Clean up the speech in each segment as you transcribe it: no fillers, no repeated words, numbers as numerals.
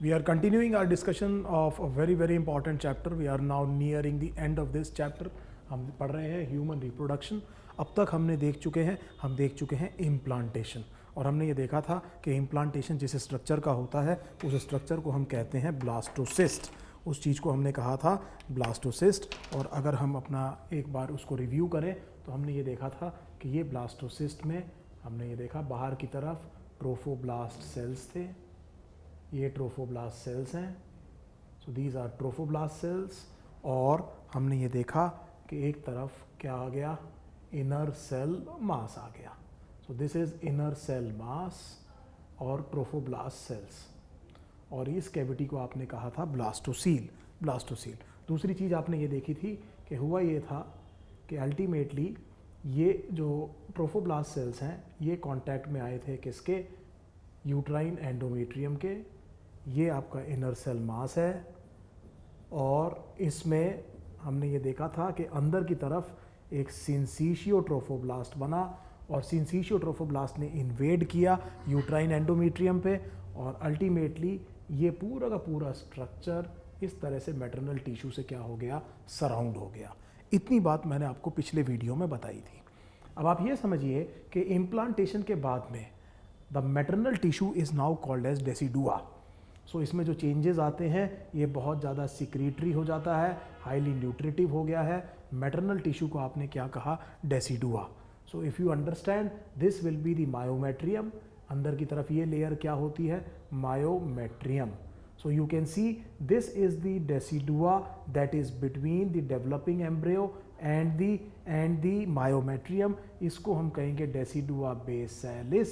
We are continuing our discussion of a very important chapter. We are now nearing the end of this chapter. हम पढ़ रहे हैं human reproduction. अब तक हम देख चुके हैं इम्प्लांटेशन, और हमने ये देखा था कि इम्प्लांटेशन जिस स्ट्रक्चर का होता है उस स्ट्रक्चर को हम कहते हैं ब्लास्टोसिस्ट. उस चीज़ को हमने कहा था ब्लास्टोसिस्ट. और अगर हम अपना एक बार उसको रिव्यू करें तो हमने ये देखा था कि ये ब्लास्टोसिस्ट में हमने ये देखा बाहर की तरफ ट्रोफोब्लास्ट सेल्स थे. ये ट्रोफोब्लास्ट सेल्स हैं. So these are trophoblast cells. और हमने ये देखा कि एक तरफ क्या आ गया, इनर सेल मास आ गया. So this is inner cell mass और ट्रोफोब्लास्ट सेल्स. और इस कैविटी को आपने कहा था ब्लास्टोसील. दूसरी चीज़ आपने ये देखी थी कि हुआ ये था कि अल्टीमेटली ये जो ट्रोफोब्लास्ट सेल्स हैं ये कांटेक्ट में आए थे किसके, यूट्राइन एंडोमेट्रियम के. ये आपका इनर सेल मास है. और इसमें हमने ये देखा था कि अंदर की तरफ एक सिंसीशियो ट्रोफोब्लास्ट बना, और सिंसीशियो ट्रोफोब्लास्ट ने इन्वेड किया यूट्राइन एंडोमेट्रियम पे, और अल्टीमेटली ये पूरा का पूरा स्ट्रक्चर इस तरह से मैटरनल टिश्यू से क्या हो गया, सराउंड हो गया. इतनी बात मैंने आपको पिछले वीडियो में बताई थी. अब आप ये समझिए कि इम्प्लांटेशन के बाद में the maternal tissue is now called as decidua. So इसमें जो चेंजेस आते हैं ये बहुत ज़्यादा सिक्रीटरी हो जाता है, हाईली न्यूट्रिटिव हो गया है. मैटरनल टिश्यू को आपने क्या कहा, decidua. So if you understand this will be the myometrium. अंदर की तरफ ये लेयर क्या होती है, myometrium. So you can see this is the decidua that is between the developing embryo and the myometrium. इसको हम कहेंगे decidua basalis.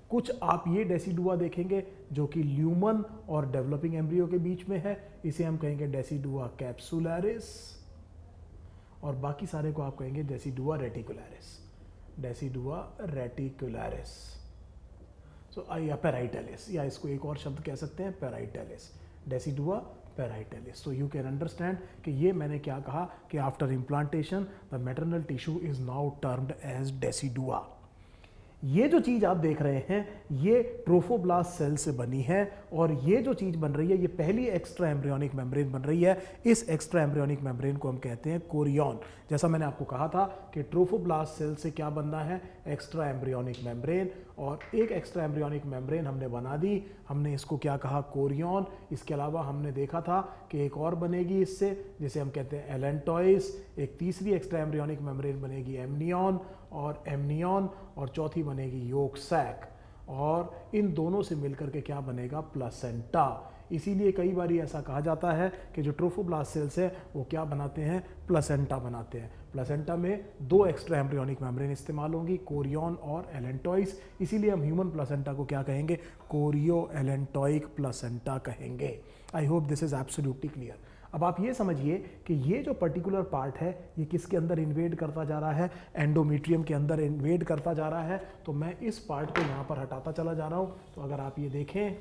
कुछ आप ये डेसिडुआ देखेंगे जो कि ल्यूमन और डेवलपिंग एम्ब्रियो के बीच में है, इसे हम कहेंगे डेसिडुआ कैप्सुलरिस. और बाकी सारे को आप कहेंगे डेसिडुआ रेटिकुलरिस. या पेराइटलिस, या इसको एक और शब्द कह सकते हैं parietalis, decidua parietalis. So you can understand कि ये मैंने क्या कहा कि after implantation the maternal tissue is now termed as decidua. ये जो चीज़ आप देख रहे हैं ये ट्रोफोब्लास्ट सेल से बनी है, और ये जो चीज़ बन रही है ये पहली एक्स्ट्रा एम्ब्रियोनिक मेम्ब्रेन बन रही है. इस एक्स्ट्रा एम्ब्रियोनिक मेम्ब्रेन को हम कहते हैं कोरियन. जैसा मैंने आपको कहा था कि ट्रोफोब्लास्ट सेल से क्या बनना है, एक्स्ट्रा एम्ब्रियोनिक मेम्ब्रेन. और एक एक्स्ट्रा एम्ब्रियोनिक मेम्ब्रेन हमने बना दी, हमने इसको क्या कहा, कोरियन. इसके अलावा हमने देखा था कि एक और बनेगी इससे, जिसे हम कहते हैं एलेंटॉइस. एक तीसरी एक्स्ट्रा एम्ब्रियोनिक मेम्ब्रेन बनेगी एमनियन, और चौथी बनेगी योक सैक. और इन दोनों से मिलकर के क्या बनेगा, प्लासेंटा. इसीलिए कई बार ऐसा कहा जाता है कि जो ट्रोफोब्लास्ट सेल्स है वो क्या बनाते हैं, प्लासेंटा बनाते हैं. प्लासेंटा में दो एक्स्ट्रा एम्ब्रियोनिक मेम्ब्रेन इस्तेमाल होंगी, कोरियन और एलेंटॉइस. इसीलिए हम ह्यूमन प्लासेंटा को क्या कहेंगे, कोरियो एलेंटॉइक प्लासेंटा कहेंगे. आई hope this is absolutely clear. अब आप ये समझिए कि ये जो पर्टिकुलर पार्ट है ये किसके अंदर इन्वेड करता जा रहा है, एंडोमेट्रियम के अंदर इन्वेड करता जा रहा है. तो मैं इस पार्ट को यहाँ पर हटाता चला जा रहा हूँ. तो अगर आप ये देखें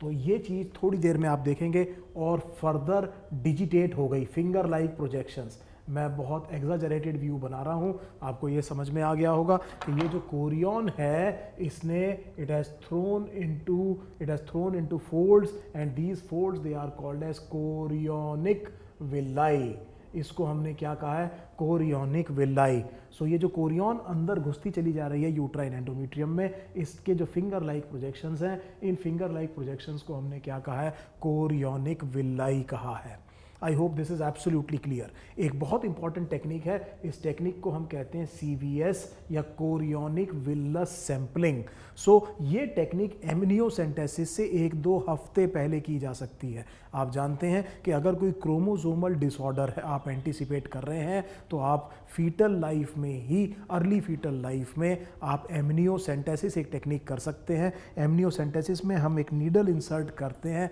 तो ये चीज़ थोड़ी देर में आप देखेंगे और फर्दर डिजिटेट हो गई, फिंगर लाइक प्रोजेक्शंस. मैं बहुत एग्जाजरेटेड व्यू बना रहा हूँ, आपको ये समझ में आ गया होगा कि ये जो कोरियन है इसने it has thrown into folds, and these folds they are called as chorionic villi. इसको हमने क्या कहा है, कोरियोनिक विलाई. सो ये जो कोरियन अंदर घुसती चली जा रही है यूट्राइन एंडोमेट्रियम में, इसके जो फिंगर लाइक प्रोजेक्शंस हैं, इन फिंगर लाइक प्रोजेक्शंस को हमने क्या कहा है, कोरियोनिक विलाई कहा है. आई hope this is absolutely clear. एक बहुत इंपॉर्टेंट टेक्निक है, इस टेक्निक को हम कहते हैं CVS या कोरियोनिक विलस सैंपलिंग. सो ये टेक्निक एमनियोसेंटेसिस से 1-2 हफ्ते पहले की जा सकती है. आप जानते हैं कि अगर कोई क्रोमोसोमल डिसऑर्डर है आप एंटीसिपेट कर रहे हैं तो आप फीटल लाइफ में ही, अर्ली फीटल लाइफ में आप एमनियोसेंटेसिस एक टेक्निक कर सकते हैं. एमनियोसेंटेसिस में हम एक नीडल इंसर्ट करते हैं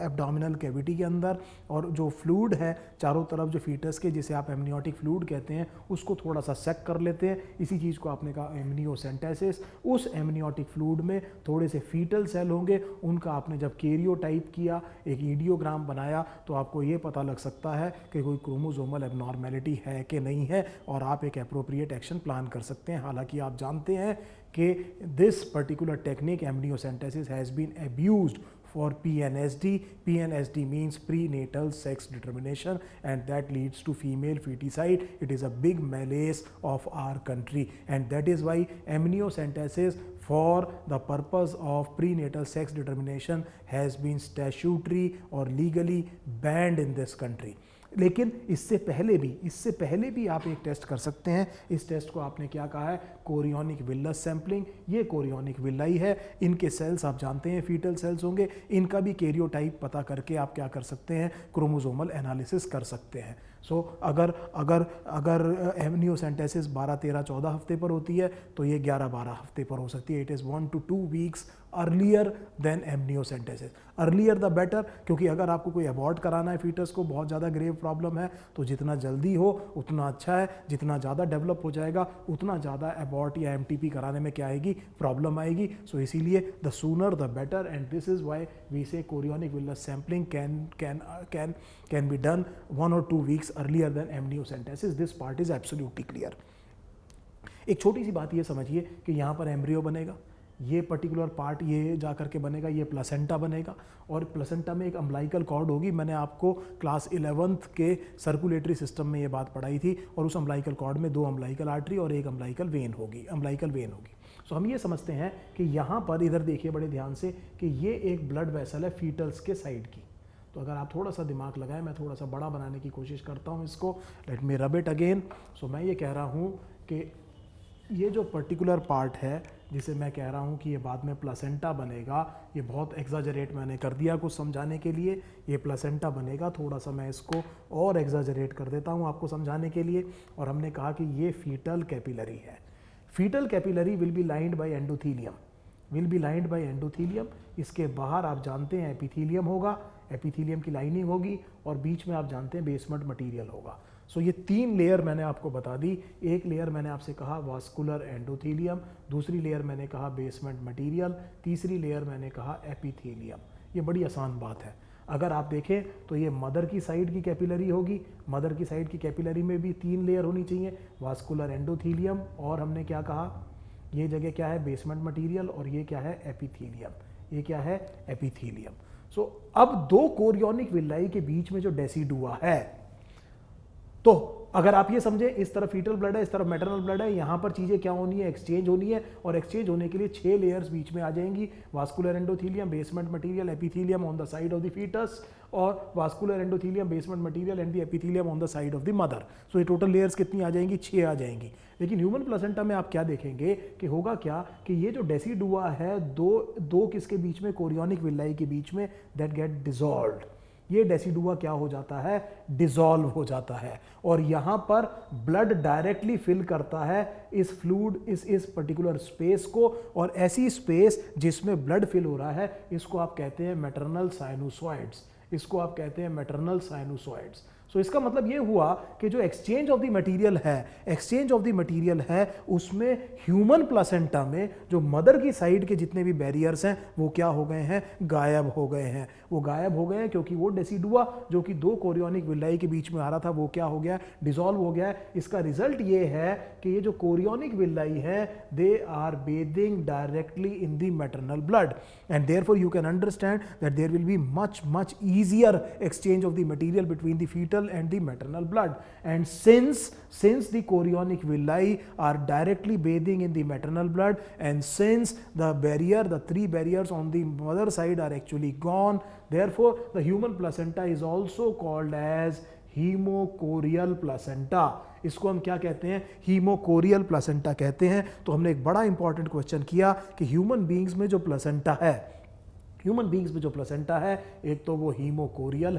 एब्डोमिनल कैविटी के अंदर, और जो जो फ्लूइड है चारों तरफ जो फीटस के, जिसे आप एमनियोटिक फ्लूइड कहते हैं, उसको थोड़ा सा सेक कर लेते हैं। इसी चीज़ को आपने कहा एमनियोसेंटेसिस। उस एमनियोटिक फ्लूइड में थोड़े से फीटल सेल होंगे, उनका आपने जब कैरियोटाइप किया, एक ईडियोग्राम बनाया, तो आपको ये पता लग सकता है कि कोई क्रोमोसोमल एबनॉर्मेलिटी है कि नहीं है, और आप एक एप्रोप्रिएट एक्शन प्लान कर सकते हैं। हालांकि आप जानते हैं कि this particular technique amniocentesis has been abused for PNSD. PNSD means prenatal sex determination, and that leads to female feticide. It is a big malaise of our country, and that is why amniocentesis for the purpose of prenatal sex determination has been statutory or legally banned in this country. लेकिन इससे पहले भी आप एक test कर सकते हैं। इस टेस्ट को आपने क्या कहा है? Chorionic villus sampling. ये कोरियोनिक विलाई है, इनके सेल्स आप जानते हैं फीटल सेल्स होंगे, इनका भी कैरियोटाइप पता करके आप क्या कर सकते हैं? क्रोमोसोमल एनालिसिस कर सकते हैं। सो अगर एमनियोसेंटेसिस 12, 13, 14 हफ्ते पर होती है तो ये 11, 12 हफ्ते पर हो सकती है। It is 1 to 2 weeks earlier than amniocentesis. Earlier the better, क्योंकि अगर आपको कोई अबॉर्ट कराना है फीटस को, बहुत ज़्यादा ग्रेव प्रॉब्लम है, तो जितना जल्दी हो उतना अच्छा है। जितना ज़्यादा डेवलप हो जाएगा उतना ज़्यादा अबॉर्ट या एमटीपी कराने में क्या आएगी? प्रॉब्लम आएगी। सो इसीलिए the sooner the better, and this is why we say chorionic villus sampling can be done 1 or 2 weeks earlier than amniocentesis. This part is absolutely clear. एक छोटी सी बात ये समझिए कि यहाँ पर एम्ब्रियो बनेगा, ये पर्टिकुलर पार्ट ये जा करके बनेगा, ये प्लेसेंटा बनेगा, और प्लेसेंटा में एक अम्बलाइकल कॉर्ड होगी। मैंने आपको क्लास 11th के सर्कुलेटरी सिस्टम में ये बात पढ़ाई थी, और उस अम्बलाइकल कॉर्ड में 2 अम्बलाइकल आर्टरी और एक अम्बलाइकल वेन होगी। सो हम ये समझते हैं कि यहाँ पर, इधर देखिए बड़े ध्यान से, कि ये एक ब्लड वेसल है फीटल्स के साइड की। तो अगर आप थोड़ा सा दिमाग लगाएं, मैं थोड़ा सा बड़ा बनाने की कोशिश करता हूँ इसको। Let me rub it again. सो मैं ये कह रहा हूँ कि ये जो पर्टिकुलर पार्ट है, जिसे मैं कह रहा हूँ कि ये बाद में प्लेसेंटा बनेगा, ये बहुत एग्जाजरेट मैंने कर दिया कुछ समझाने के लिए। ये प्लेसेंटा बनेगा, थोड़ा सा मैं इसको और एग्जाजरेट कर देता हूँ आपको समझाने के लिए। और हमने कहा कि ये फीटल कैपिलरी है। Fetal capillary will be lined by endothelium. इसके बाहर आप जानते हैं एपिथीलियम होगा, एपिथीलियम की लाइनिंग होगी, और बीच में आप जानते हैं बेसमेंट मटेरियल होगा। सो ये 3 लेयर मैंने आपको बता दी। एक लेयर मैंने आपसे कहा वास्कुलर एंडोथीलियम, दूसरी लेयर मैंने कहा बेसमेंट मटेरियल, तीसरी लेयर मैंने कहा एपिथीलियम। ये बड़ी आसान बात है। अगर आप देखें तो ये मदर की साइड की कैपिलरी होगी। मदर की साइड की कैपिलरी में भी 3 लेयर होनी चाहिए, वास्कुलर एंडोथीलियम, और हमने क्या कहा, ये जगह क्या है? बेसमेंट मटेरियल, और ये क्या है? एपिथीलियम। ये क्या है? एपिथीलियम। सो अब 2 कोरियोनिक विलाई के बीच में जो डेसिडुआ है, तो अगर आप ये समझे, इस तरफ फीटल ब्लड है, इस तरफ मैटरनल ब्लड है, यहाँ पर चीज़ें क्या होनी है? एक्सचेंज होनी है, और एक्सचेंज होने के लिए 6 लेयर्स बीच में आ जाएंगी। Vascular endothelium, basement material, epithelium on the side of the foetus, और vascular endothelium, basement material and the epithelium on the side of the mother. So ये टोटल लेयर्स कितनी आ जाएंगी? 6 आ जाएंगी। लेकिन ह्यूमन प्लेसेंटा में आप क्या देखेंगे कि होगा क्या कि ये जो डेसिडुआ है, दो किसके बीच में? कोरियोनिक विलाई के बीच में, दैट गेट डिसॉल्व्ड। ये डेसिडुआ क्या हो जाता है? डिसॉल्व हो जाता है, और यहाँ पर ब्लड डायरेक्टली फिल करता है इस फ्लूइड, इस पर्टिकुलर स्पेस को। और ऐसी स्पेस जिसमें ब्लड फिल हो रहा है, इसको आप कहते हैं मैटरनल साइनोसॉइड्स। सो इसका मतलब ये हुआ कि जो एक्सचेंज ऑफ द मटेरियल है उसमें ह्यूमन प्लेसेंटा में जो मदर की साइड के जितने भी बैरियर्स हैं वो क्या हो गए हैं? गायब हो गए हैं। वो गायब हो गए हैं क्योंकि वो डेसिडुआ जो कि 2 कोरियोनिक विलाई के बीच में आ रहा था, वो क्या हो गया? डिसॉल्व हो गया है। इसका रिजल्ट ये है कि ये जो कोरियोनिक विलाई है, they are bathing directly in the maternal blood, and therefore you can understand that there will be much easier exchange of the material between the fetal and the maternal blood. And since the chorionic villi are directly bathing in the maternal blood, and since the 3 barriers on the mother side are actually gone, therefore the human placenta is also called as haemochorial placenta. इसको हम क्या कहते हैं? Haemochorial placenta कहते हैं। तो हमने एक बड़ा इंपॉर्टेंट क्वेश्चन किया कि ह्यूमन बींग्स में जो प्लेसेंटा है, एक तो वो हीमोकोरियल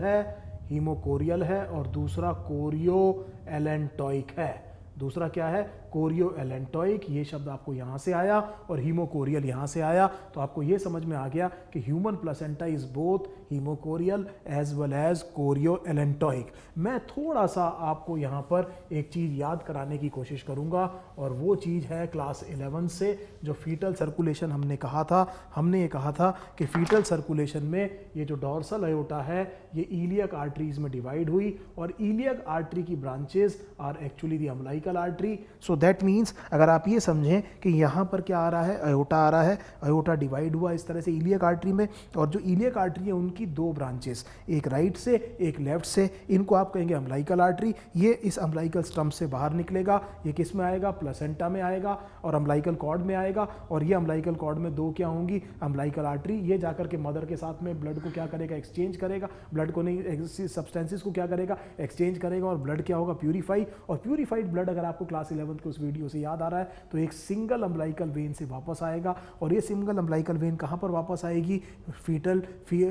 है, और दूसरा कोरियो एलेंटोइक है। दूसरा क्या है? कोरियो एलेंटोइक, ये शब्द आपको यहाँ से आया, और हीमोकोरियल यहाँ से आया। तो आपको ये समझ में आ गया कि human placenta is both hemochorial as well as chorioallantoic. मैं थोड़ा सा आपको यहाँ पर एक चीज़ याद कराने की कोशिश करूँगा, और वो चीज़ है क्लास 11 से जो फीटल सर्कुलेशन हमने कहा था। हमने ये कहा था कि फीटल सर्कुलेशन में ये जो डॉर्सल अयोटा है ये इलियक आर्टरीज में डिवाइड हुई, और इलियक आर्टरी की branches are actually the umbilical artery. So that means अगर आप ये समझें कि यहाँ पर क्या आ रहा है, अयोटा आ रहा है, अयोटा डिवाइड हुआ इस तरह से इलियक आर्टरी में, और जो इलियक आर्टरी है उनकी दो ब्रांचेस, एक राइट से एक लेफ्ट से, इनको आप कहेंगे अम्बिलिकल आर्टरी। ये इस अम्बिलिकल स्टम्प से बाहर निकलेगा, ये किस में आएगा, प्लेसेंटा में आएगा और अम्बिलिकल कॉर्ड में आएगा, और ये अम्बिलिकल कॉर्ड में दो क्या होंगी, अम्बिलिकल आर्टरी। ये जाकर के मदर के साथ में ब्लड को क्या करेगा, एक्सचेंज करेगा, ब्लड को नहीं, सब्सटेंसेस को क्या करेगा, एक्सचेंज करेगा, और ब्लड क्या होगा, प्यूरिफाई। और प्यूरिफाइड ब्लड अगर आपको क्लास 11 के उस वीडियो से याद आ रहा है तो एक सिंगल अम्बिलिकल वेन से वापस आएगा, और ये सिंगल अम्बिलिकल वेन कहाँ पर वापस आएगी,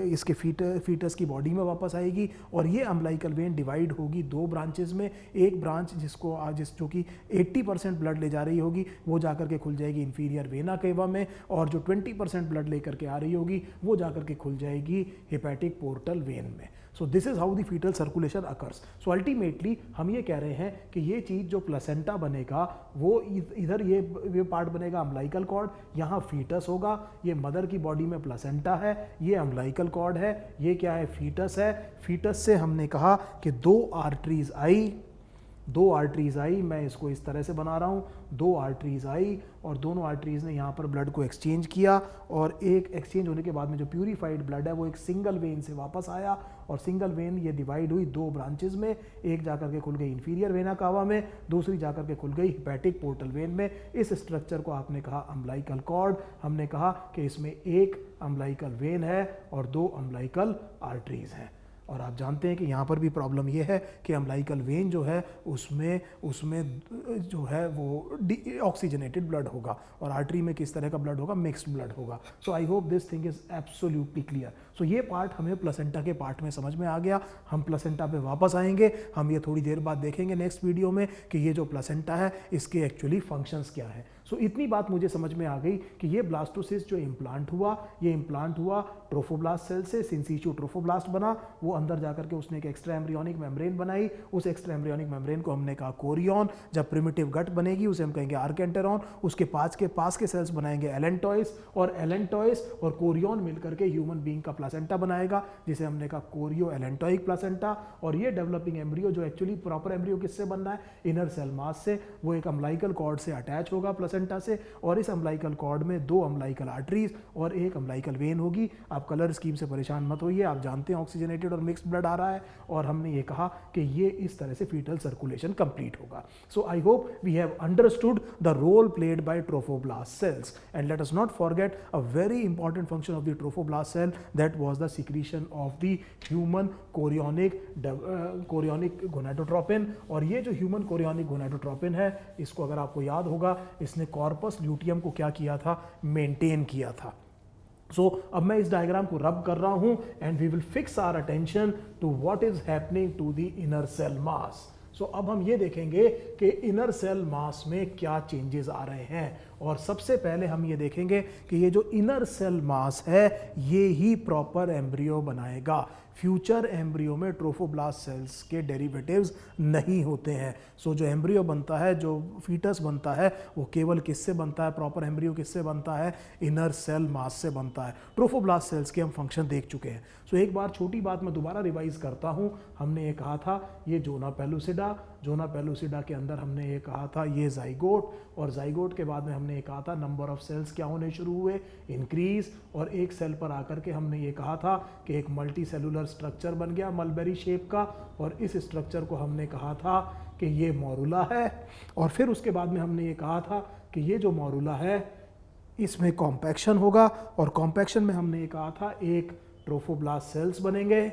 इसके फीटस की बॉडी में वापस आएगी। और ये अम्बिलिकल वेन डिवाइड होगी दो ब्रांचेस में, एक ब्रांच जो कि 80% ब्लड ले जा रही होगी वो जाकर के खुल जाएगी इंफीरियर वेना केवा में, और जो 20% ब्लड लेकर के आ रही होगी वो जाकर के खुल जाएगी हेपेटिक पोर्टल वेन में। So this is how the fetal circulation occurs. So ultimately हम ये कह रहे हैं कि ये चीज़ जो प्लेसेंटा बनेगा वो इधर ये पार्ट बनेगा अम्बिलिकल कॉर्ड, यहाँ फीटस होगा, ये मदर की बॉडी में प्लेसेंटा है, ये अम्बिलिकल कॉर्ड है, ये क्या है, फीटस है। फीटस से हमने कहा कि दो आर्टरीज आई, मैं इसको इस तरह से बना रहा हूँ, दो आर्टरीज आई और दोनों आर्टरीज ने यहाँ पर ब्लड को एक्सचेंज किया, और एक एक्सचेंज होने के बाद में जो प्यूरिफाइड ब्लड है वो एक सिंगल वेन से वापस आया, और सिंगल वेन ये डिवाइड हुई दो ब्रांचेज में, एक जाकर के खुल गई इंफीरियर वेना कावा में, दूसरी जाकर के खुल गई हेपेटिक पोर्टल वेन में। इस स्ट्रक्चर को आपने कहा अम्बिलिकल कॉर्ड। हमने कहा कि इसमें एक अम्बिलिकल वेन है और दो अम्बिलिकल आर्टरीज हैं। और आप जानते हैं कि यहाँ पर भी प्रॉब्लम ये है कि अम्बिलिकल वेन जो है उसमें जो है वो ऑक्सीजनेटेड ब्लड होगा, और आर्टरी में किस तरह का ब्लड होगा, मिक्स्ड ब्लड होगा। So I hope this thing is absolutely clear. So ये पार्ट हमें प्लेसेंटा के पार्ट में समझ में आ गया। हम प्लेसेंटा पे वापस आएंगे, हम ये थोड़ी देर बाद देखेंगे नेक्स्ट वीडियो में कि ये जो प्लेसेंटा है इसके एक्चुअली फंक्शंस क्या है। सो इतनी बात मुझे समझ में आ गई कि ये ब्लास्टोसिस्ट जो इम्प्लांट हुआ, ये इम्प्लांट हुआ ट्रोफोब्लास्ट सेल से, सिंसिचू ट्रोफोब्लास्ट बना, वो अंदर जाकर के उसने एक एक्स्ट्रा एम्ब्रियोनिक मेम्ब्रेन बनाई, उस एक्स्ट्रा एम्ब्रियोनिक मेम्ब्रेन को हमने कहा कोरियन। जब प्रिमिटिव गट बनेगी उसे हम कहेंगे आर्केंटेरॉन, उसके पास के सेल्स बनाएंगे एलेंटॉइस, और एलेंटॉइस और कोरियन मिलकर के ह्यूमन बीइंग का प्लेसेंटा बनाएगा, जिसे हमने कहा कोरियो एलेंटोइक प्लेसेंटा। और ये डेवलपिंग एम्ब्रियो जो एक्चुअली प्रॉपर एम्ब्रियो किससे बनना है, इनर सेल मास से, वो एक अम्बिलिकल कॉर्ड से अटैच होगा प्लेसेंटा से, और इस अम्बिलिकल कॉर्ड में दो अम्बिलिकल आर्टरीज और एक अम्बिलिकल वेन होगी। आप कलर स्कीम से परेशान मत होइए, आप जानते हैं ऑक्सीजनेटेड और मिक्स्ड ब्लड आ रहा है, और हमने ये कहा कि ये इस तरह से फीटल सर्कुलेशन कंप्लीट होगा। So I hope we have understood the role played by trophoblast cells, and let us not forget a very important function of the trophoblast cell, that was the secretion of the human chorionic gonadotropin. और ये जो human chorionic gonadotropin है, इसको अगर आपको याद होगा, इसने कॉर्पस ल्यूटियम को क्या किया था, मेंटेन किया था। सो अब मैं इस डायग्राम को रब कर रहा हूं, and we will fix our attention to what is happening to the inner cell mass. So अब हम ये देखेंगे कि इनर सेल मास में क्या चेंजेस आ रहे हैं, और सबसे पहले हम ये देखेंगे कि ये जो इनर सेल मास है ये ही प्रॉपर एम्ब्रियो बनाएगा। फ्यूचर एम्ब्रियो में ट्रोफोब्लास्ट सेल्स के डेरिवेटिव्स नहीं होते हैं। सो जो एम्ब्रियो बनता है, जो फीटस बनता है, वो केवल किससे बनता है, प्रॉपर एम्ब्रियो किससे बनता है, इनर सेल मास से बनता है। ट्रोफोब्लास्ट सेल्स के हम फंक्शन देख चुके हैं। सो एक बार छोटी बात मैं दोबारा रिवाइज करता हूँ। हमने ये कहा था ये जोना पेलुसिडा के अंदर हमने ये कहा था ये जाइगोट, और जाइगोट के बाद में हमने ये कहा था नंबर ऑफ सेल्स क्या होने शुरू हुए, इंक्रीज, और एक सेल पर आकर के हमने ये कहा था कि एक मल्टी सेलुलर स्ट्रक्चर बन गया मलबेरी शेप का, और इस स्ट्रक्चर को हमने कहा था कि ये मॉरुला है। और फिर उसके बाद में हमने ये कहा था कि ये जो मॉरुला है इसमें कॉम्पैक्शन होगा, और कॉम्पैक्शन में हमने ये कहा था एक ट्रोफोब्लास्ट सेल्स बनेंगे,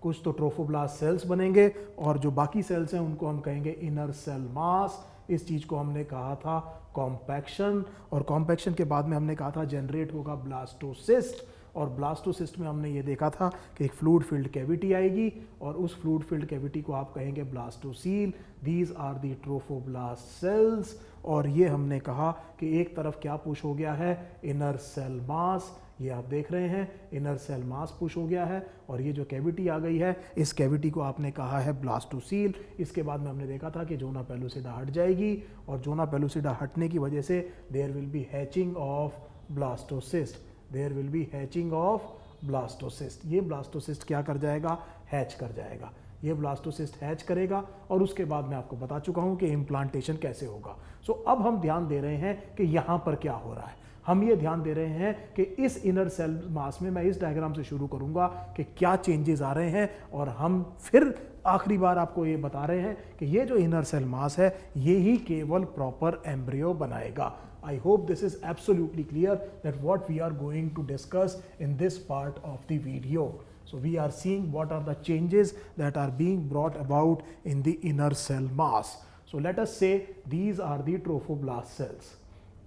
कुछ तो ट्रोफोब्लास्ट सेल्स बनेंगे, और जो बाकी सेल्स हैं उनको हम कहेंगे इनर सेल मास। इस चीज़ को हमने कहा था कॉम्पैक्शन, और कॉम्पैक्शन के बाद में हमने कहा था जनरेट होगा ब्लास्टोसिस्ट, और ब्लास्टोसिस्ट में हमने ये देखा था कि एक फ्लूइड फिल्ड कैविटी आएगी और उस फ्लूइड फिल्ड कैविटी को आप कहेंगे blastocoel. These are the trophoblast cells. और ये हमने कहा कि एक तरफ क्या पुश हो गया है, इनर सेल मास, ये आप देख रहे हैं इनर सेल मास पुश हो गया है और ये जो कैविटी आ गई है इस कैविटी को आपने कहा है ब्लास्टोसील। इसके बाद में हमने देखा था कि जोना पेलुसिडा हट जाएगी और जोना पेलुसिडा हटने की वजह से there will be hatching of blastocyst, there will be hatching of blastocyst. ये ब्लास्टोसिस्ट क्या कर जाएगा, हैच कर जाएगा। ये ब्लास्टोसिस्ट हैच करेगा और उसके बाद मैं आपको बता चुका हूं कि इम्प्लांटेशन कैसे होगा। सो अब हम ध्यान दे रहे हैं कि यहाँ पर क्या हो रहा है। हम ये ध्यान दे रहे हैं कि इस इनर सेल मास में, मैं इस डायग्राम से शुरू करूंगा कि क्या चेंजेस आ रहे हैं और हम फिर आखिरी बार आपको ये बता रहे हैं कि ये जो इनर सेल मास है ये ही केवल प्रॉपर एम्ब्रियो बनाएगा। I hope this is absolutely clear that what we are going to discuss in this part of the video. So we are seeing what are the changes that are being brought about in the inner cell mass. So let us say these are the trophoblast cells.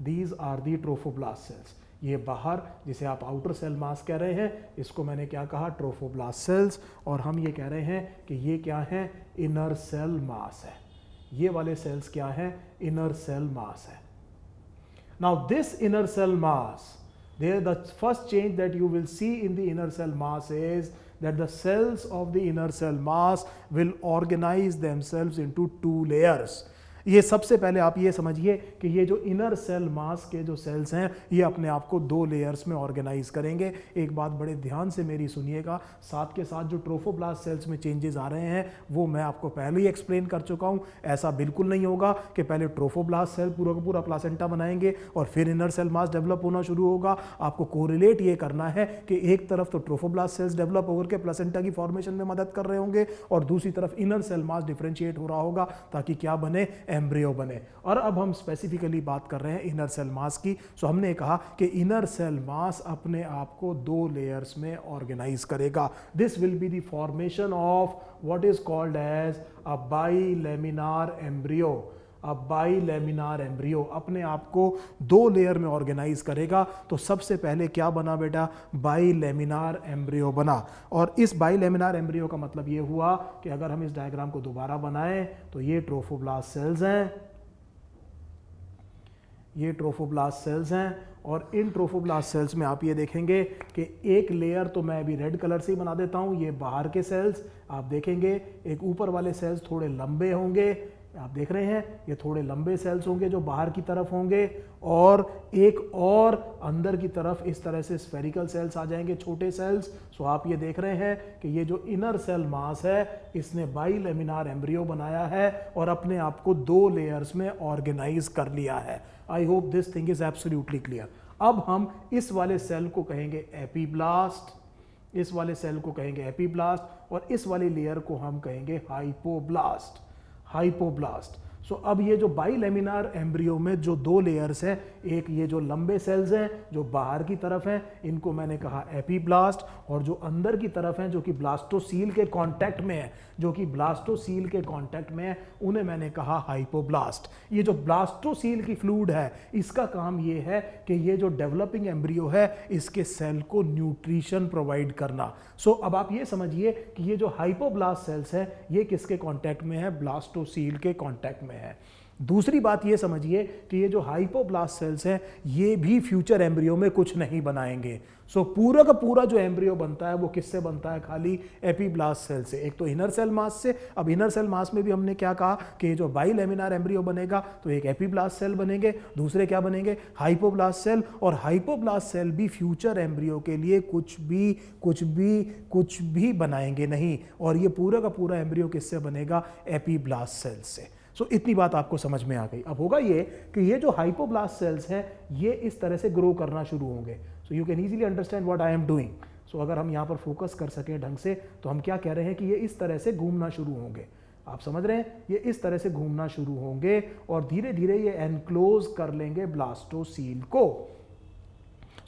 These are the trophoblast cells. ये बाहर जिसे आप outer cell mass कह रहे हैं इसको मैंने क्या कहा, ट्रोफोब्लास्ट सेल्स। और हम ये कह रहे हैं कि ये क्या है, इनर सेल मास है। ये वाले सेल्स क्या है, इनर सेल मास है। Now this inner cell mass, there the first change that you will see in the inner cell mass is that the cells of the inner cell mass will organize themselves into two layers. ये सबसे पहले आप ये समझिए कि ये जो inner cell मास के जो सेल्स हैं ये अपने आप को दो लेयर्स में ऑर्गेनाइज करेंगे। एक बात बड़े ध्यान से मेरी सुनिएगा, साथ के साथ जो ट्रोफोब्लास्ट सेल्स में चेंजेस आ रहे हैं वो मैं आपको पहले ही एक्सप्लेन कर चुका हूँ। ऐसा बिल्कुल नहीं होगा कि पहले ट्रोफोब्लास्ट सेल पूरा का पूरा प्लासेंटा बनाएंगे और फिर इनर सेल मास डेवलप होना शुरू होगा। आपको कोरिलेट ये करना है कि एक तरफ तो ट्रोफोब्लास्ट सेल्स डेवलप होकर के प्लासेंटा की फॉर्मेशन में मदद कर रहे होंगे और दूसरी तरफ इनर सेल मास डिफरेंशिएट हो रहा होगा ताकि क्या बने, एम्ब्रियो बने। और अब हम स्पेसिफिकली बात कर रहे हैं इनर सेल मास की। सो हमने कहा कि इनर सेल मास अपने आप को दो लेयर्स में ऑर्गेनाइज करेगा। This will be the formation of what is called as a bilaminar embryo. A bilaminar embryo अपने आप को दो लेयर में ऑर्गेनाइज करेगा। तो सबसे पहले क्या बना बेटा, बाइलेमिनार एम्ब्रियो बना। और इस बाइलेमिनार एम्ब्रियो का मतलब ये हुआ कि अगर हम इस डायग्राम को दोबारा बनाएं तो ये ट्रोफोब्लास्ट सेल्स हैं, ये ट्रोफोब्लास्ट सेल्स हैं और इन ट्रोफोब्लास्ट सेल्स में आप ये देखेंगे कि एक लेयर तो मैं अभी रेड कलर से ही बना देता हूं, ये बाहर के सेल्स आप देखेंगे। एक ऊपर वाले सेल्स थोड़े लंबे होंगे, आप देख रहे हैं ये थोड़े लंबे सेल्स होंगे जो बाहर की तरफ होंगे और एक और अंदर की तरफ इस तरह से स्फेरिकल सेल्स आ जाएंगे, छोटे सेल्स। सो आप ये देख रहे हैं कि ये जो इनर सेल मास है इसने बाइलेमिनार एम्ब्रियो बनाया है और अपने आप को दो लेयर्स में ऑर्गेनाइज कर लिया है। आई hope this thing is absolutely clear. अब हम इस वाले सेल को कहेंगे एपीब्लास्ट, इस वाले सेल को कहेंगे एपीब्लास्ट और इस वाली लेयर को हम कहेंगे हाइपोब्लास्ट, हाइपोब्लास्ट। सो अब ये जो बाइलेमिनार एम्ब्रियो में जो दो लेयर्स हैं, एक ये जो लंबे सेल्स हैं जो बाहर की तरफ हैं इनको मैंने कहा एपीब्लास्ट, और जो अंदर की तरफ हैं जो कि ब्लास्टोसील के कांटेक्ट में है, जो कि ब्लास्टोसील के कांटेक्ट में है, उन्हें मैंने कहा हाइपोब्लास्ट। ये जो ब्लास्टोसील की फ्लूइड है इसका काम ये है कि ये जो डेवलपिंग एम्ब्रियो है इसके सेल को न्यूट्रिशन प्रोवाइड करना। सो अब आप ये समझिए कि ये जो हाइपोब्लास्ट सेल्स हैं ये किसके कांटेक्ट में है, ब्लास्टोसील के कांटेक्ट में है। दूसरी बात ये समझिए कि ये जो हाइपोब्लास्ट सेल्स हैं ये भी फ्यूचर एम्ब्रियो में कुछ नहीं बनाएंगे। सो पूरा का पूरा जो एम्ब्रियो बनता है वो किससे बनता है, खाली एपीब्लास्ट सेल से। एक तो इनर सेल मास से। अब इनर सेल मास में भी हमने क्या कहा कि जो बाइलेमिनार एम्ब्रियो बनेगा तो एक एपीब्लास्ट सेल बनेंगे, दूसरे क्या बनेंगे, हाइपोब्लास्ट सेल। और हाइपोब्लास्ट सेल भी फ्यूचर एम्ब्रियो के लिए कुछ भी बनाएंगे नहीं, और ये पूरा का पूरा एम्ब्रियो किससे बनेगा, एपीब्लास्ट सेल से। सो इतनी बात आपको समझ में आ गई। अब होगा ये कि ये जो हाइपोब्लास्ट सेल्स हैं ये इस तरह से ग्रो करना शुरू होंगे। So you can easily understand what I am doing. So अगर हम यहाँ पर फोकस कर सकें ढंग से तो हम क्या कह रहे हैं कि ये इस तरह से घूमना शुरू होंगे। आप समझ रहे हैं, ये इस तरह से घूमना शुरू होंगे और धीरे धीरे ये एनक्लोज कर लेंगे ब्लास्टोसील को।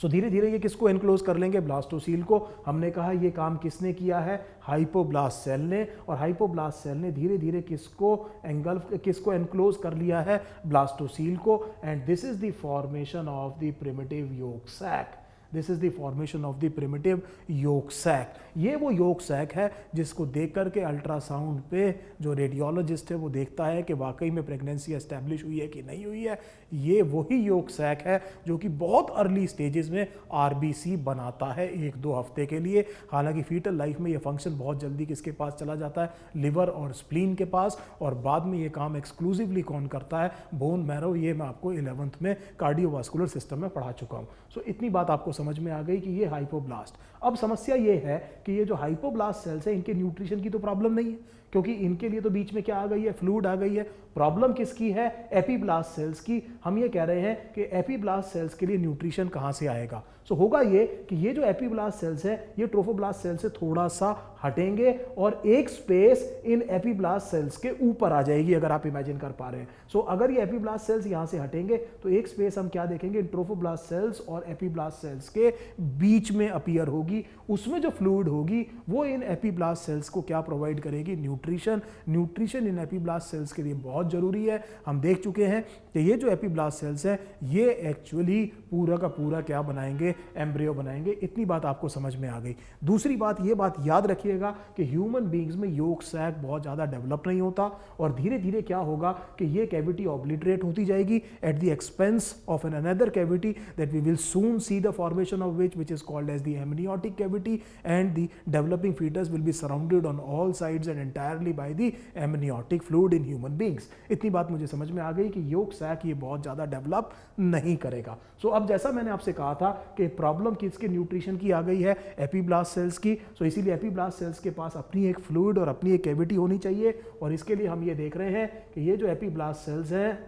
सो धीरे धीरे ये किसको एनक्लोज कर लेंगे, ब्लास्टोसील को। हमने कहा ये काम किसने किया है, हाइपोब्लास्ट सेल ने। और हाइपोब्लास्ट सेल ने धीरे धीरे किसको एनक्लोज कर लिया है, ब्लास्टोसील को। And this is the formation of the primitive yolk sac. This is the formation of the primitive yolk sac. ये वो योक सैक है जिसको देख करके अल्ट्रासाउंड पे जो रेडियोलॉजिस्ट है वो देखता है कि वाकई में प्रेगनेंसी एस्टैब्लिश हुई है कि नहीं हुई है। ये वही योक सैक है जो कि बहुत अर्ली स्टेजेस में आरबीसी बनाता है 1-2 हफ्ते के लिए। हालांकि फीटल लाइफ में ये फंक्शन बहुत जल्दी किसके पास चला जाता है, लिवर और स्प्लीन के पास, और बाद में ये काम एक्सक्लूसिवली कौन करता है, बोन मैरो। ये मैं आपको 11th में कार्डियोवास्कुलर सिस्टम में पढ़ा चुका हूँ। सो इतनी बात आपको समझ में आ गई कि ये हाइपोब्लास्ट। अब समस्या ये है कि ये जो हाइपोब्लास्ट सेल्स है इनके न्यूट्रिशन की तो प्रॉब्लम नहीं है, क्योंकि इनके लिए तो बीच में क्या आ गई है, फ्लूइड आ गई है। प्रॉब्लम किसकी है, एपीब्लास्ट सेल्स की। हम ये कह रहे हैं कि एपीब्लास्ट सेल्स के लिए न्यूट्रिशन कहाँ से आएगा। सो होगा ये कि ये जो एपीब्लास्ट सेल्स है ये ट्रोफोब्लास्ट सेल से थोड़ा सा हटेंगे और एक स्पेस इन एपीब्लास्ट सेल्स के ऊपर आ जाएगी, अगर आप इमेजिन कर पा रहे हैं। सो अगर ये एपीब्लास्ट सेल्स यहाँ से हटेंगे तो एक स्पेस हम क्या देखेंगे, ट्रोफोब्लास्ट सेल्स और एपीब्लास्ट सेल्स के बीच में अपीयर होगी। उसमें जो फ्लूइड होगी वो इन एपीब्लास्ट सेल्स को क्या प्रोवाइड करेगी, न्यूट्रिशन। न्यूट्रिशन इन एपीब्लास्ट सेल्स के लिए बहुत जरूरी है। हम देख चुके हैं कि ये जो एपीब्लास्ट सेल्स हैं ये एक्चुअली पूरा का पूरा क्या बनाएंगे, एम्ब्रियो बनाएंगे। इतनी बात आपको समझ में आ गई। दूसरी बात, ये बात याद रखिएगा कि ह्यूमन बीइंग्स में योक सैक बहुत ज्यादा डेवलप नहीं होता और धीरे धीरे क्या होगा कि ये कैविटी ऑब्लिटरेट होती जाएगी at the expense of an another cavity that we will soon see the formation of which is called as the amniotic cavity, and the developing fetus will be surrounded on all sides and entirely by the amniotic fluid in human beings. इतनी बात मुझे समझ में आ गई कि योक sac ये बहुत ज्यादा डेवलप नहीं करेगा। सो अब जैसा मैंने आपसे कहा था कि प्रॉब्लम किसके न्यूट्रिशन की आ गई है, एपीब्लास्ट सेल्स की। सो इसीलिए एपीब्लास्ट सेल्स के पास अपनी एक फ्लूइड और अपनी एक कैविटी होनी चाहिए, और इसके लिए हम ये देख रहे हैं कि ये जो एपीब्लास्ट सेल्स हैं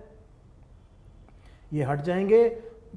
ये हट जाएंगे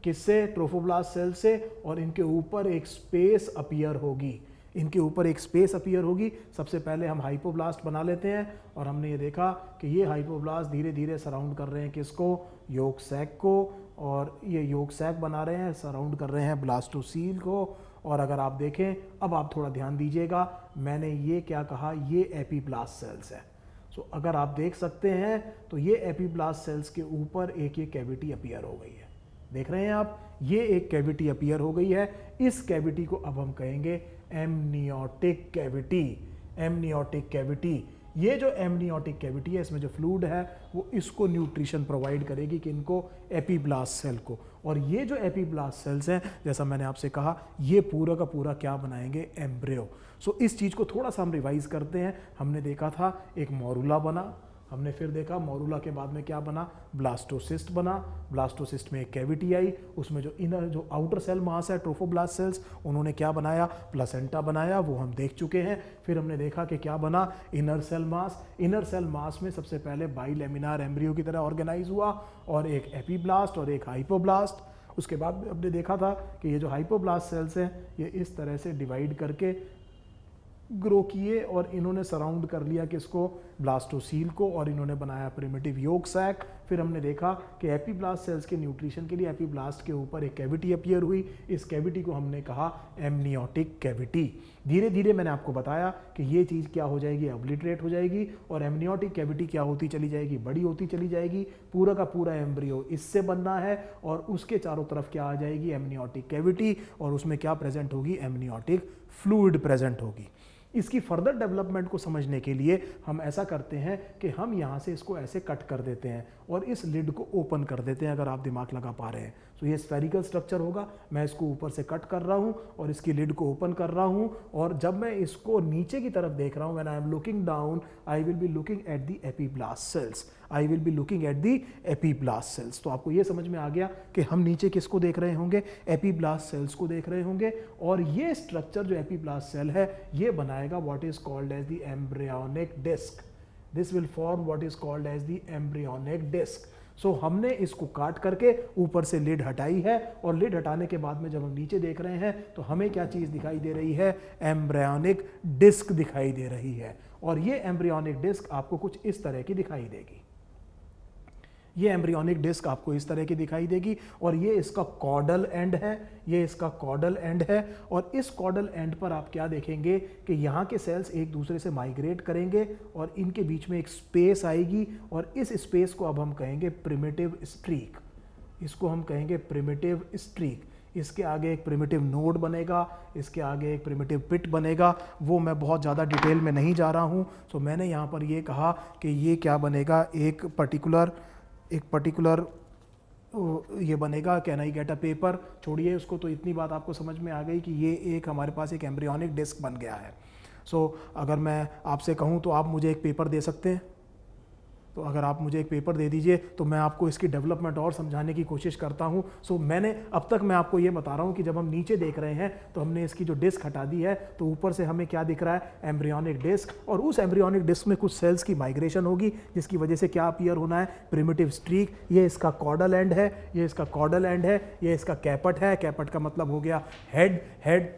किससे, ट्रोफोब्लास्ट सेल से, और इनके ऊपर एक स्पेस अपीयर होगी। इनके ऊपर एक स्पेस अपीयर होगी। सबसे पहले हम हाइपोब्लास्ट बना लेते हैं, और हमने ये देखा कि ये हाइपोब्लास्ट धीरे धीरे सराउंड कर रहे हैं किसको, योक सैक को, और ये योक सैक बना रहे हैं, सराउंड कर रहे हैं ब्लास्टोसील को। और अगर आप देखें, अब आप थोड़ा ध्यान दीजिएगा, मैंने ये क्या कहा, ये एपीब्लास्ट सेल्स है। सो अगर आप देख सकते हैं तो ये एपीब्लास्ट सेल्स के ऊपर एक ये कैविटी अपीयर हो गई है। देख रहे हैं आप, ये एक कैविटी अपीयर हो गई है। इस कैविटी को अब हम कहेंगे एमनियोटिक कैविटी। एमनियोटिक कैविटी, ये जो एमनियोटिक कैविटी है इसमें जो फ्लूइड है वो इसको न्यूट्रिशन प्रोवाइड करेगी कि इनको, एपीब्लास्ट सेल को। और ये जो एपीब्लास्ट सेल्स हैं, जैसा मैंने आपसे कहा, ये पूरा का पूरा क्या बनाएंगे, एम्ब्रियो। सो इस चीज़ को थोड़ा सा हम रिवाइज करते हैं। हमने देखा था एक मोरूला बना, हमने फिर देखा मोरूला के बाद में क्या बना, ब्लास्टोसिस्ट बना। ब्लास्टोसिस्ट में एक कैविटी आई, उसमें जो इनर जो आउटर सेल मास है ट्रोफोब्लास्ट सेल्स, उन्होंने क्या बनाया, प्लेसेंटा बनाया, वो हम देख चुके हैं। फिर हमने देखा कि क्या बना, inner cell mass. Inner cell mass में सबसे पहले बाइलेमिनार एम्ब्रियो की तरह ऑर्गेनाइज हुआ, और एक एपीब्लास्ट और एक हाइपोब्लास्ट। उसके बाद हमने देखा था कि ये जो हाइपोब्लास्ट सेल्स हैं ये इस तरह से डिवाइड करके ग्रो किए, और इन्होंने सराउंड कर लिया किसको, ब्लास्टोसील को, और इन्होंने बनाया प्रिमिटिव योक सैक। फिर हमने देखा कि एपीब्लास्ट सेल्स के न्यूट्रिशन के लिए एपीब्लास्ट के ऊपर एक कैविटी अपीयर हुई। इस कैविटी को हमने कहा एमनियोटिक कैविटी। धीरे धीरे मैंने आपको बताया कि ये चीज़ क्या हो जाएगी, ऑब्लिटरेट हो जाएगी, और एमनियोटिक कैविटी क्या होती चली जाएगी, बड़ी होती चली जाएगी। पूरा का पूरा एम्ब्रियो इससे बनना है, और उसके चारों तरफ क्या आ जाएगी, एमनियोटिक कैविटी, और उसमें क्या प्रेजेंट होगी, एमनियोटिक फ्लूइड प्रेजेंट होगी। इसकी फर्दर डेवलपमेंट को समझने के लिए हम ऐसा करते हैं कि हम यहाँ से इसको ऐसे कट कर देते हैं और इस लिड को ओपन कर देते हैं, अगर आप दिमाग लगा पा रहे हैं। तो ये स्फेरिकल स्ट्रक्चर होगा, मैं इसको ऊपर से कट कर रहा हूँ और इसकी लिड को ओपन कर रहा हूँ, और जब मैं इसको नीचे की तरफ देख रहा हूँ, when I am looking down, I will be looking at the epiblast cells. I will be looking at the epiblast cells. तो आपको ये समझ में आ गया कि हम नीचे किसको देख रहे होंगे, एपीब्लास्ट सेल्स को देख रहे होंगे, और ये स्ट्रक्चर जो एपीब्लास्ट सेल है ये बनाएगा what is called as the embryonic disc. This will form what is called as the embryonic disc. So हमने इसको काट करके ऊपर से लिड हटाई है, और लिड हटाने के बाद में जब हम नीचे देख रहे हैं तो हमें क्या चीज़ दिखाई दे रही है, एम्ब्रियोनिक डिस्क दिखाई दे रही है। और ये एम्ब्रियोनिक डिस्क आपको कुछ इस तरह की दिखाई देगी। ये एम्ब्रियोनिक डिस्क आपको इस तरह की दिखाई देगी, और ये इसका कॉर्डल एंड है, ये इसका कॉर्डल एंड है। और इस कॉर्डल एंड पर आप क्या देखेंगे कि यहाँ के सेल्स एक दूसरे से माइग्रेट करेंगे, और इनके बीच में एक स्पेस आएगी, और इस स्पेस को अब हम कहेंगे प्रिमिटिव स्ट्रीक। इसको हम कहेंगे प्रिमिटिव स्ट्रीक। इसके आगे एक प्रिमिटिव नोड बनेगा, इसके आगे एक प्रिमिटिव पिट बनेगा। वो मैं बहुत ज़्यादा डिटेल में नहीं जा रहा हूँ। सो मैंने यहाँ पर ये कहा कि ये क्या बनेगा, एक पर्टिकुलर ये बनेगा, can I get a paper. छोड़िए उसको, तो इतनी बात आपको समझ में आ गई कि ये एक हमारे पास एक एम्ब्रियोनिक डिस्क बन गया है। सो अगर मैं आपसे कहूँ तो आप मुझे एक पेपर दे सकते हैं? तो अगर आप मुझे एक पेपर दे दीजिए तो मैं आपको इसकी डेवलपमेंट और समझाने की कोशिश करता हूँ। सो मैंने अब तक मैं आपको ये बता रहा हूँ कि जब हम नीचे देख रहे हैं तो हमने इसकी जो डिस्क हटा दी है, तो ऊपर से हमें क्या दिख रहा है, एम्ब्रियोनिक डिस्क। और उस एम्ब्रियोनिक डिस्क में कुछ सेल्स की माइग्रेशन होगी, जिसकी वजह से क्या अपीयर होना है, प्रिमिटिव स्ट्रीक। ये इसका कॉर्डल एंड है, ये इसका कॉर्डल एंड है, ये इसका कैपट है। कैपट का मतलब हो गया हेड।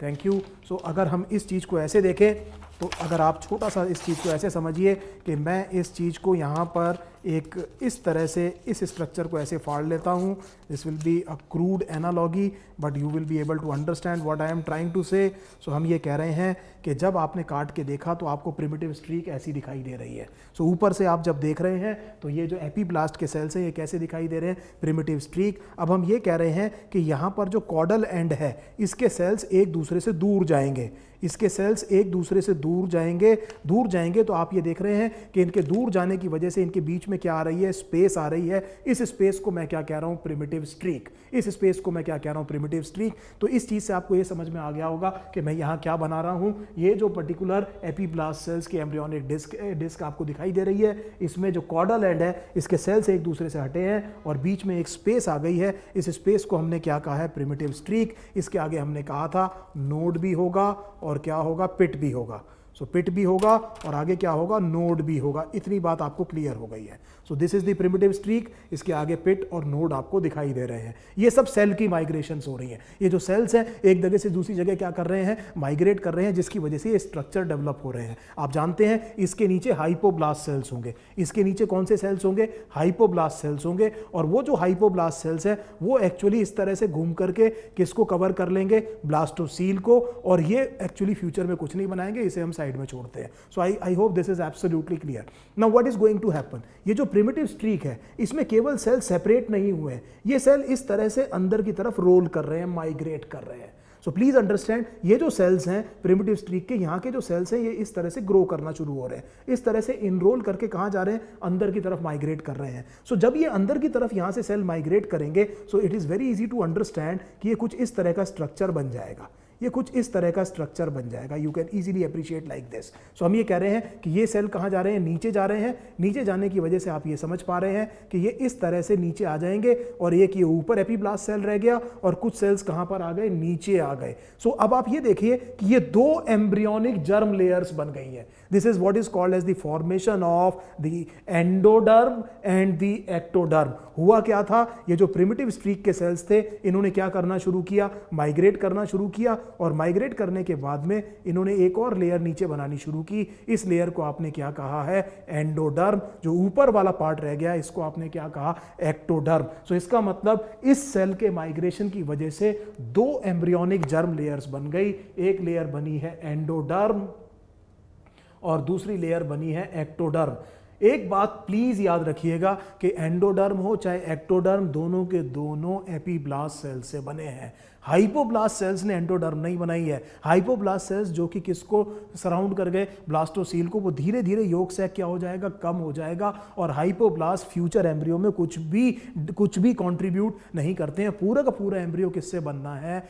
Thank you. सो अगर हम इस चीज़ को ऐसे देखें, तो अगर आप छोटा सा इस चीज़ को ऐसे समझिए कि मैं इस चीज़ को यहाँ पर एक इस तरह से इस स्ट्रक्चर को ऐसे फाड़ लेता हूँ। This will be a crude analogy, but you will be able to understand what I am trying to say. So हम ये कह रहे हैं कि जब आपने काट के देखा तो आपको प्रिमिटिव स्ट्रीक ऐसी दिखाई दे रही है। सो ऊपर से आप जब देख रहे हैं तो ये जो एपीब्लास्ट के सेल्स हैं ये कैसे दिखाई दे रहे हैं, प्रिमिटिव स्ट्रीक। अब हम ये कह रहे हैं कि यहाँ पर जो कॉर्डल एंड है, इसके सेल्स एक दूसरे से दूर जाएंगे, इसके सेल्स एक दूसरे से दूर जाएंगे। तो आप ये देख रहे हैं कि इनके दूर जाने की वजह से इनके बीच में क्या आ रही है, स्पेस आ रही है। इस स्पेस को मैं क्या कह रहा हूं, प्रिमिटिव स्ट्रीक। इस स्पेस को मैं क्या कह रहा हूं, प्रिमिटिव स्ट्रीक। तो इस चीज से आपको ये समझ में आ गया होगा कि मैं यहां क्या बना रहा हूं। ये जो पर्टिकुलर एपीब्लास्ट सेल्स की एम्ब्रियोनिक डिस्क आपको दिखाई दे रही है, इसमें जो कॉर्डल एंड है, इसके सेल्स एक दूसरे से हटे हैं और बीच में एक स्पेस आ गई है। इस स्पेस को हमने क्या कहा है, प्रिमिटिव स्ट्रीक। इसके आगे हमने कहा था नोड भी होगा और क्या होगा, पिट भी होगा। सो पिट भी होगा और आगे क्या होगा, नोड भी होगा। इतनी बात आपको क्लियर हो गई है। सो this is the primitive streak. इसके आगे पिट और नोड आपको दिखाई दे रहे हैं। ये सब सेल की माइग्रेशंस हो रही हैं। ये जो सेल्स हैं एक जगह से दूसरी जगह क्या कर रहे हैं, माइग्रेट कर रहे हैं, जिसकी वजह से ये स्ट्रक्चर डेवलप हो रहे हैं। आप जानते हैं इसके नीचे हाइपोब्लास्ट सेल्स होंगे। इसके नीचे कौन से सेल्स होंगे, हाइपोब्लास्ट सेल्स होंगे। और वो जो हाइपोब्लास्ट सेल्स है वो एक्चुअली इस तरह से घूम करके किसको कवर कर लेंगे, ब्लास्टोसील को। और ये एक्चुअली फ्यूचर में कुछ नहीं बनाएंगे, इसे हम साइड में छोड़ते हैं। So I hope this is absolutely clear. Now what is going to happen, ये जो प्रिमिटिव स्ट्रीक है इसमें केवल सेल सेपरेट नहीं हुए हैं, ये सेल इस तरह से अंदर की तरफ रोल कर रहे हैं, माइग्रेट कर रहे हैं। सो प्लीज अंडरस्टैंड, ये जो सेल्स हैं प्रिमिटिव स्ट्रीक के, यहाँ के जो सेल्स हैं ये इस तरह से ग्रो करना शुरू हो रहे हैं, इस तरह से इनरोल करके कहाँ जा रहे हैं, अंदर की तरफ माइग्रेट कर रहे हैं। सो जब ये अंदर की तरफ यहाँ से सेल माइग्रेट करेंगे, so it is very easy to understand कि ये कुछ इस तरह का स्ट्रक्चर बन जाएगा, ये कुछ इस तरह का स्ट्रक्चर बन जाएगा। You can easily appreciate like this. So हम ये कह रहे हैं कि ये सेल कहाँ जा रहे हैं, नीचे जा रहे हैं। नीचे जाने की वजह से आप ये समझ पा रहे हैं कि ये इस तरह से नीचे आ जाएंगे और एक ये ऊपर एपीब्लास्ट सेल रह गया और कुछ सेल्स कहाँ पर आ गए, नीचे आ गए। सो अब आप ये देखिए कि ये दो एम्ब्रियोनिक जर्म लेयर्स बन गई हैं। This is what is called as the formation of the endoderm and the ectoderm. हुआ क्या था, ये जो प्रिमिटिव स्ट्रीक के सेल्स थे इन्होंने क्या करना शुरू किया, माइग्रेट करना शुरू किया। और माइग्रेट करने के बाद में इन्होंने एक और लेयर नीचे बनानी शुरू की। इस लेयर को आपने क्या कहा है, एंडोडर्म। जो ऊपर वाला पार्ट रह गया इसको आपने क्या कहा, एक्टोडर्म। सो इसका मतलब इस सेल के माइग्रेशन की वजह से दो एम्ब्रियोनिक जर्म लेयर्स बन गई। एक लेयर बनी है एंडोडर्म और दूसरी लेयर बनी है एक्टोडर्म। एक बात प्लीज याद रखिएगा कि एंडोडर्म हो चाहे एक्टोडर्म, दोनों के दोनों एपीब्लास्ट सेल से बने हैं। हाइपोब्लास्ट सेल्स ने एंडोडर्म नहीं बनाई है। हाइपोब्लास्ट सेल्स जो कि किसको सराउंड कर गए, ब्लास्टोसील को, वो धीरे धीरे योग सैक क्या हो जाएगा, कम हो जाएगा। और हाइपोब्लास्ट फ्यूचर एम्ब्रियो में कुछ भी कंट्रीब्यूट नहीं करते हैं। पूरा का पूरा एम्ब्रियो किससे बनना है,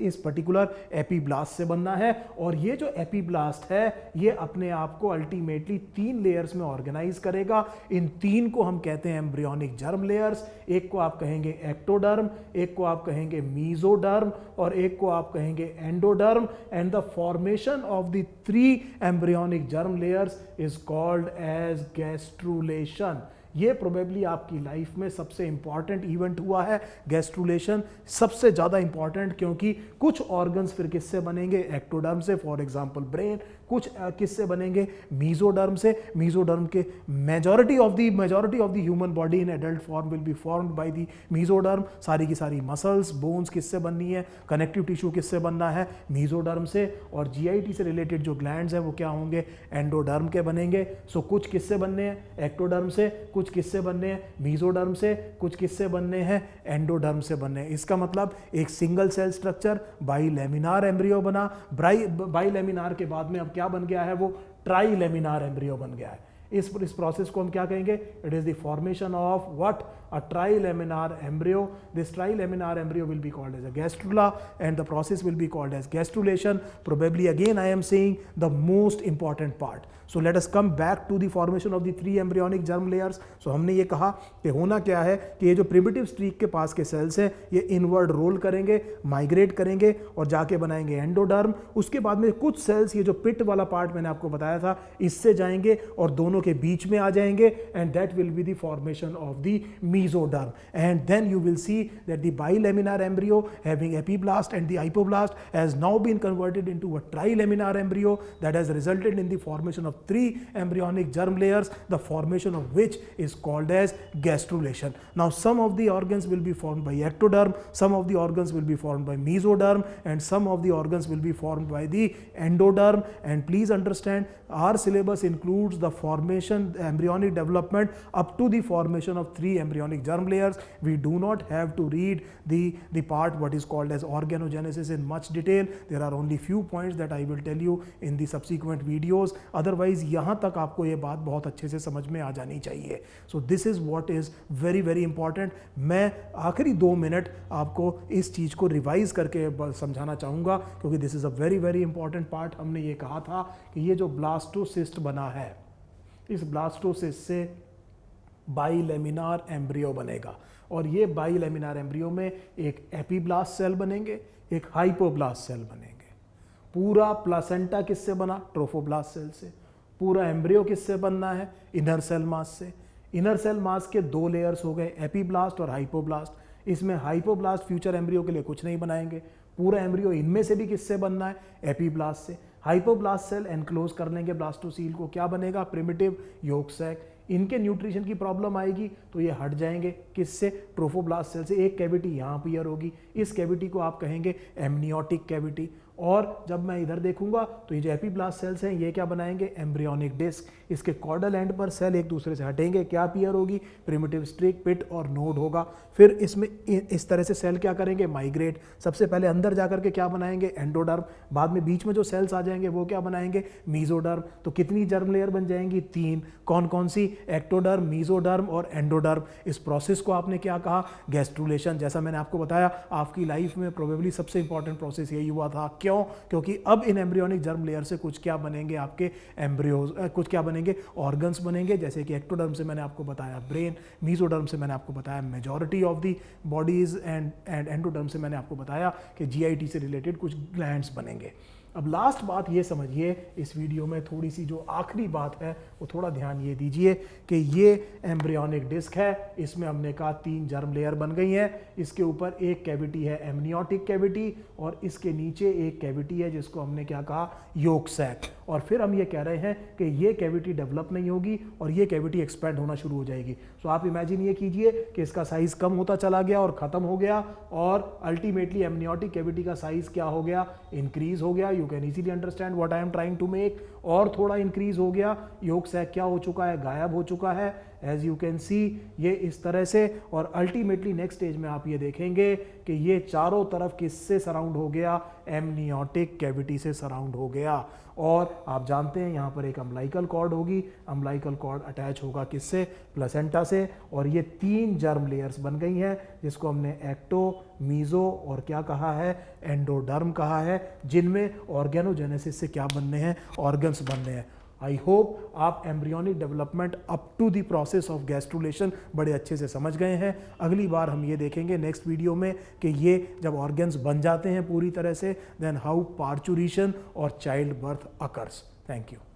इस पर्टिकुलर एपीब्लास्ट से बनना है। और ये जो एपीब्लास्ट है ये अपने आप को अल्टीमेटली 3 लेयर्स में ऑर्गेनाइज करेगा। इन 3 को हम कहते हैं एम्ब्रियोनिक जर्म लेयर्स। एक को आप कहेंगे एक्टोडर्म, एक को आप कहेंगे मीजोडर्म और एक को आप कहेंगे endoderm. And the formation of the 3 embryonic germ layers is called as gastrulation. ये प्रोबेबली आपकी लाइफ में सबसे इंपॉर्टेंट इवेंट हुआ है, गैस्ट्रुलेशन सबसे ज़्यादा इंपॉर्टेंट, क्योंकि कुछ ऑर्गन्स फिर किससे बनेंगे, एक्टोडर्म से, फॉर एग्जांपल ब्रेन। कुछ किससे बनेंगे, मीजोडर्म से। मीजोडर्म के majority of the human body in adult form will be formed by the mesoderm. सारी की सारी मसल्स, बोन्स किससे बननी है, कनेक्टिव टिश्यू किससे बनना है, मीजोडर्म से। और जीआईटी से रिलेटेड जो ग्लैंड्स हैं वो क्या होंगे, एंडोडर्म के बनेंगे। सो कुछ किससे बनने हैं, एक्टोडर्म से, कुछ किससे बनने हैं, मीजोडर्म से, कुछ किससे बनने हैं, एंडोडर्म से बनने हैं। इसका मतलब एक single cell structure bilaminar embryo बना। बाइलेमिनार के बाद में अब क्या बन गया है, वो ट्राइलेमिनार एम्ब्रियो बन गया है। इस प्रोसेस को हम क्या कहेंगे, it is the formation of what, a trilaminar embryo. This trilaminar embryo will be called as a gastrula and the process will be called as gastrulation. Probably again I am saying the most important part. So let us come back to the formation of the three embryonic germ layers. So हमने ये कहा कि होना क्या है कि ये जो प्रिमिटिव स्ट्रीक के पास के सेल्स हैं ये इनवर्ड रोल करेंगे, माइग्रेट करेंगे और जाके बनाएंगे एंडोडर्म। उसके बाद में कुछ सेल्स, ये जो पिट वाला पार्ट मैंने आपको बताया था, इससे जाएंगे और दोनों के बीच में आ जाएंगे and that will be the formation of the mesoderm. And then you will see that the bilaminar embryo having epiblast and the hypoblast has now been converted into a trilaminar embryo that has resulted in the formation of three embryonic germ layers, the formation of which is called as gastrulation. Now some of the organs will be formed by ectoderm, some of the organs will be formed by mesoderm and some of the organs will be formed by the endoderm. And please understand, our syllabus includes the formation, embryonic development up to the formation of three embryonic germ layers. We do not have to read the part what is called as organogenesis in much detail. There are only few points that I will tell you in the subsequent videos. Otherwise यहाँ तक आपको ये बात बहुत अच्छे से समझ में आ जानी चाहिए. So this is what is very very important. मैं आखिरी 2 मिनट आपको इस चीज़ को रिवाइज करके समझाना चाहूँगा क्योंकि this is a very very important part. हमने ये कहा था कि ये जो ब्लास्टोसिस्ट बना है, इस ब्लास्टोसिस्ट से बाइलेमिनार एम्ब्रियो बनेगा और ये बाइलेमिनार एम्ब्रियो में एक एपीब्लास्ट सेल बनेंगे, एक हाइपोब्लास्ट सेल बनेंगे. पूरा प्लासेंटा किससे बना, ट्रोफोब्लास्ट सेल से. पूरा एम्ब्रियो किससे बनना है, इनर सेल मास से. इनर सेल मास के 2 लेयर्स हो गए, एपीब्लास्ट और हाइपोब्लास्ट. इसमें हाइपोब्लास्ट फ्यूचर एम्ब्रियो के लिए कुछ नहीं बनाएंगे. पूरा एम्ब्रियो इनमें से भी किससे बनना है, एपीब्लास्ट से. हाइपोब्लास्ट सेल एनक्लोज कर लेंगे ब्लास्टोसील को, क्या बनेगा, प्रिमिटिव यॉर्क सैक. इनके न्यूट्रिशन की प्रॉब्लम आएगी तो ये हट जाएंगे किससे, ट्रोफोब्लास्ट सेल से. एक कैविटी यहाँ अपीयर होगी, इस कैविटी को आप कहेंगे एमनियोटिक कैविटी. और जब मैं इधर देखूंगा तो ये जो एपीब्लास्ट सेल्स हैं ये क्या बनाएंगे, एम्ब्रियोनिक डिस्क. इसके कॉर्डल एंड पर सेल एक दूसरे से हटेंगे, क्या अपीयर होगी, प्रिमिटिव स्ट्रिक, पिट और नोड होगा. फिर इसमें इस तरह से सेल क्या करेंगे, माइग्रेट. सबसे पहले अंदर जाकर के क्या बनाएंगे, एंडोडर्म. बाद में बीच में जो सेल्स आ जाएंगे वो क्या बनाएंगे, मीजोडर्म. तो कितनी जर्म लेयर बन जाएंगी, 3. कौन कौन सी, एक्टोडर्म, मीजोडर्म और एंडोडर्म. इस प्रोसेस को आपने क्या कहा, गैस्ट्रुलेशन. जैसा मैंने आपको बताया आपकी लाइफ में प्रोबेबली सबसे इंपॉर्टेंट प्रोसेस यही हुआ था. क्यों, क्योंकि अब इन एम्ब्रियोनिक जर्म लेयर से कुछ क्या बनेंगे, आपके एम्ब्रियोज, कुछ क्या बनेंगे, ऑर्गन्स बनेंगे. जैसे कि एक्टोडर्म से मैंने आपको बताया ब्रेन, मीजोडर्म से मैंने आपको बताया majority of the bodies and endoderm से मैंने आपको बताया कि जीआईटी से रिलेटेड कुछ ग्लैंड्स बनेंगे. अब लास्ट बात ये समझिए, इस वीडियो में थोड़ी सी जो आखिरी बात है वो थोड़ा ध्यान ये दीजिए कि ये एम्ब्रियोनिक डिस्क है, इसमें हमने कहा 3 जर्म लेयर बन गई हैं. इसके ऊपर एक कैविटी है एमनियोटिक कैविटी और इसके नीचे एक कैविटी है जिसको हमने क्या कहा, यॉर्क सैक. और फिर हम ये कह रहे हैं कि ये कैविटी डेवलप नहीं होगी और ये कैविटी एक्सपैंड होना शुरू हो जाएगी. सो आप इमेजिन ये कीजिए कि इसका साइज कम होता चला गया और ख़त्म हो गया और अल्टीमेटली एमनियोटिक कैविटी का साइज क्या हो गया, इंक्रीज हो गया. You can easily understand what I am trying to make. और थोड़ा इंक्रीज हो गया, यॉर्क सैक क्या हो चुका है, गायब हो चुका है. एज यू कैन सी ये इस तरह से. और अल्टीमेटली नेक्स्ट स्टेज में आप ये देखेंगे कि ये चारों तरफ किससे सराउंड हो गया, एमनियोटिक कैविटी से सराउंड हो गया. और आप जानते हैं यहाँ पर एक अम्लाइकल कॉर्ड होगी, अम्लाइकल कॉर्ड अटैच होगा किससे, प्लेसेंटा से. और ये 3 जर्म लेयर्स बन गई हैं जिसको हमने एक्टो, मीजो और क्या कहा है, एंडोडर्म कहा है, जिनमें ऑर्गेनोजेनेसिस से क्या बनने हैं, ऑर्गन्स बनने हैं. आई होप आप embryonic development up to the process of gastrulation बड़े अच्छे से समझ गए हैं. अगली बार हम ये देखेंगे नेक्स्ट वीडियो में कि ये जब ऑर्गन्स बन जाते हैं पूरी तरह से, देन हाउ पार्चुरेशन और child birth occurs. Thank you.